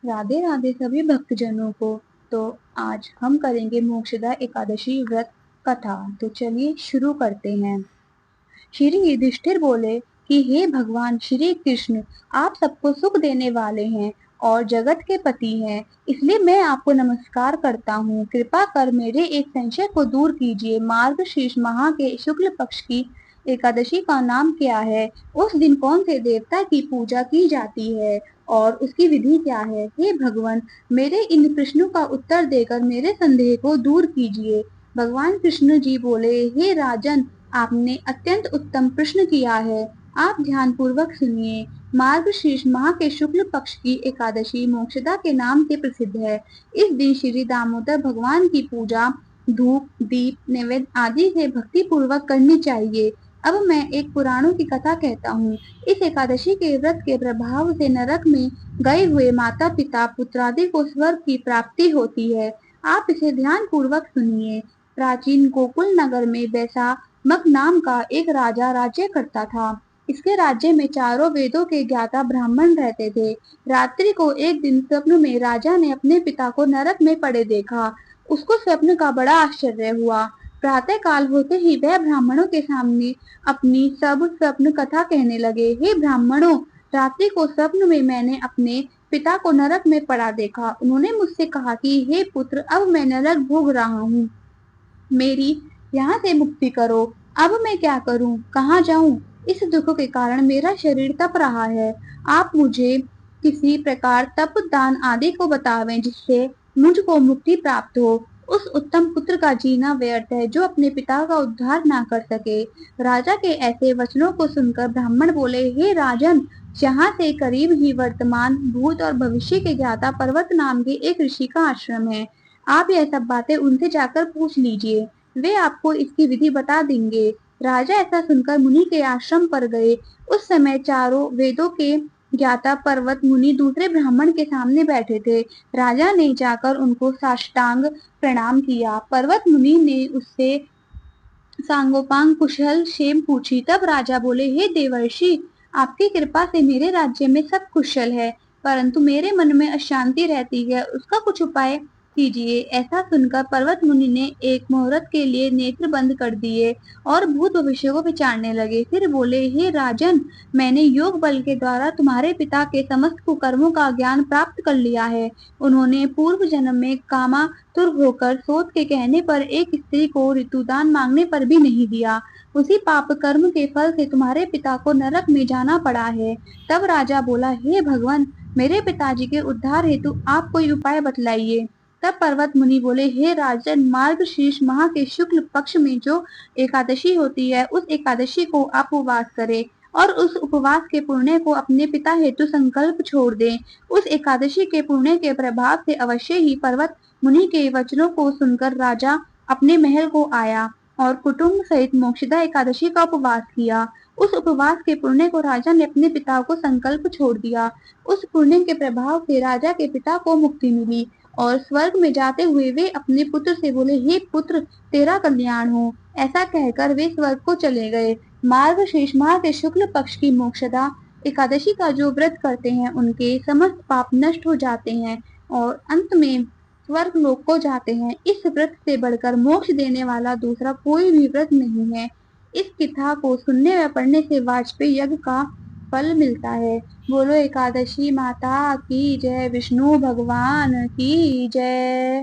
राधे राधे सभी भक्तजनों को। तो आज हम करेंगे मोक्षदा एकादशी व्रत कथा। तो चलिए शुरू करते हैं। श्री युधिष्ठिर बोले कि हे भगवान श्री कृष्ण, आप सबको सुख देने वाले हैं और जगत के पति हैं, इसलिए मैं आपको नमस्कार करता हूँ। कृपा कर मेरे एक संशय को दूर कीजिए। मार्गशीर्ष माह के शुक्ल पक्ष की एकादशी का नाम क्या है? उस दिन कौन से देवता की पूजा की जाती है और उसकी विधि क्या है? हे भगवान, मेरे इन प्रश्नों का उत्तर देकर मेरे संदेह को दूर कीजिए। भगवान कृष्ण जी बोले, हे राजन, आपने अत्यंत उत्तम प्रश्न किया है। आप ध्यान पूर्वक सुनिए। मार्गशीर्ष माह के शुक्ल पक्ष की एकादशी मोक्षदा के नाम से प्रसिद्ध है। इस दिन श्री दामोदर भगवान की पूजा धूप, दीप, नैवेद्य आदि से भक्ति पूर्वक करनी चाहिए। अब मैं एक पुराणों की कथा कहता हूँ। इस एकादशी के व्रत के प्रभाव से नरक में गए हुए माता पिता पुत्रादि को स्वर्ग की प्राप्ति होती है। आप इसे ध्यान पूर्वक सुनिए। प्राचीन गोकुल नगर में वैशामक नाम का एक राजा राज्य करता था। इसके राज्य में चारों वेदों के ज्ञाता ब्राह्मण रहते थे। रात्रि को एक दिन स्वप्न में राजा ने अपने पिता को नरक में पड़े देखा। उसको स्वप्न का बड़ा आश्चर्य हुआ। प्रातः काल होते ही वह ब्राह्मणों के सामने अपनी सब स्वप्न कथा कहने लगे। हे ब्राह्मणों, रात्रि को स्वप्न में मैंने अपने पिता को नरक में पड़ा देखा। उन्होंने मुझसे कहा कि हे पुत्र, अब मैं नरक भोग रहा हूँ, मेरी यहाँ से मुक्ति करो। अब मैं क्या करूँ, कहाँ जाऊँ? इस दुख के कारण मेरा शरीर तप रहा है। आप मुझे किसी प्रकार तप दान आदि को बतावें, जिससे मुझको मुक्ति प्राप्त हो। उस उत्तम पुत्र का जीना व्यर्थ है जो अपने पिता का उद्धार ना कर सके। राजा के ऐसे वचनों को सुनकर ब्राह्मण बोले, हे राजन, यहाँ से करीब ही वर्तमान, भूत और भविष्य के ज्ञाता पर्वत नाम के एक ऋषि का आश्रम है। आप यह सब बातें उनसे जाकर पूछ लीजिए, वे आपको इसकी विधि बता देंगे। राजा ऐसा सुनकर मुनि के आश्रम पर गए। उस समय चारों वेदों के ज्ञाता पर्वत मुनि दूसरे ब्राह्मण के सामने बैठे थे। राजा ने जाकर उनको साष्टांग प्रणाम किया। पर्वत मुनि ने उससे सांगोपांग कुशल क्षेम पूछी। तब राजा बोले, हे देवर्षि, आपकी कृपा से मेरे राज्य में सब कुशल है, परंतु मेरे मन में अशांति रहती है, उसका कुछ उपाय कीजिए। ऐसा सुनकर पर्वत मुनि ने एक मुहूर्त के लिए नेत्र बंद कर दिए और भूत भविष्य को विचारने लगे। फिर बोले, हे राजन, मैंने योग बल के द्वारा तुम्हारे पिता के समस्त कुकर्मों का ज्ञान प्राप्त कर लिया है। उन्होंने पूर्व जन्म में कामातुर होकर सोत के कहने पर एक स्त्री को ऋतुदान मांगने पर भी नहीं दिया। उसी पाप कर्म के फल से तुम्हारे पिता को नरक में जाना पड़ा है। तब राजा बोला, हे भगवान, मेरे पिताजी के उद्धार हेतु आप कोई उपाय बतलाइए। तब पर्वत मुनि बोले, हे राजन, मार्गशीर्ष माह के शुक्ल पक्ष में जो एकादशी होती है, उस एकादशी को आप उपवास करें और उस उपवास के पुण्य को अपने पिता हेतु संकल्प छोड़ दें। उस एकादशी के पुण्य के प्रभाव से अवश्य ही पर्वत मुनि के वचनों को सुनकर राजा अपने महल को आया और कुटुंब सहित मोक्षदा एकादशी का उपवास किया। उस उपवास के पुण्य को राजा ने अपने पिता को संकल्प छोड़ दिया। उस पुण्य के प्रभाव से राजा के पिता को मुक्ति मिली और स्वर्ग में जाते हुए वे अपने पुत्र से बोले, हे पुत्र, तेरा कल्याण हो। ऐसा कहकर वे स्वर्ग को चले गए। मार्गशीर्ष माह के शुक्ल पक्ष की मोक्षदा एकादशी का जो व्रत करते हैं, उनके समस्त पाप नष्ट हो जाते हैं और अंत में स्वर्ग लोक को जाते हैं। इस व्रत से बढ़कर मोक्ष देने वाला दूसरा कोई भी व्रत नहीं है। इस कथा को सुनने व पढ़ने से वाजपेयी यज्ञ का फल मिलता है। बोलो एकादशी माता की जय, विष्णु भगवान की जय।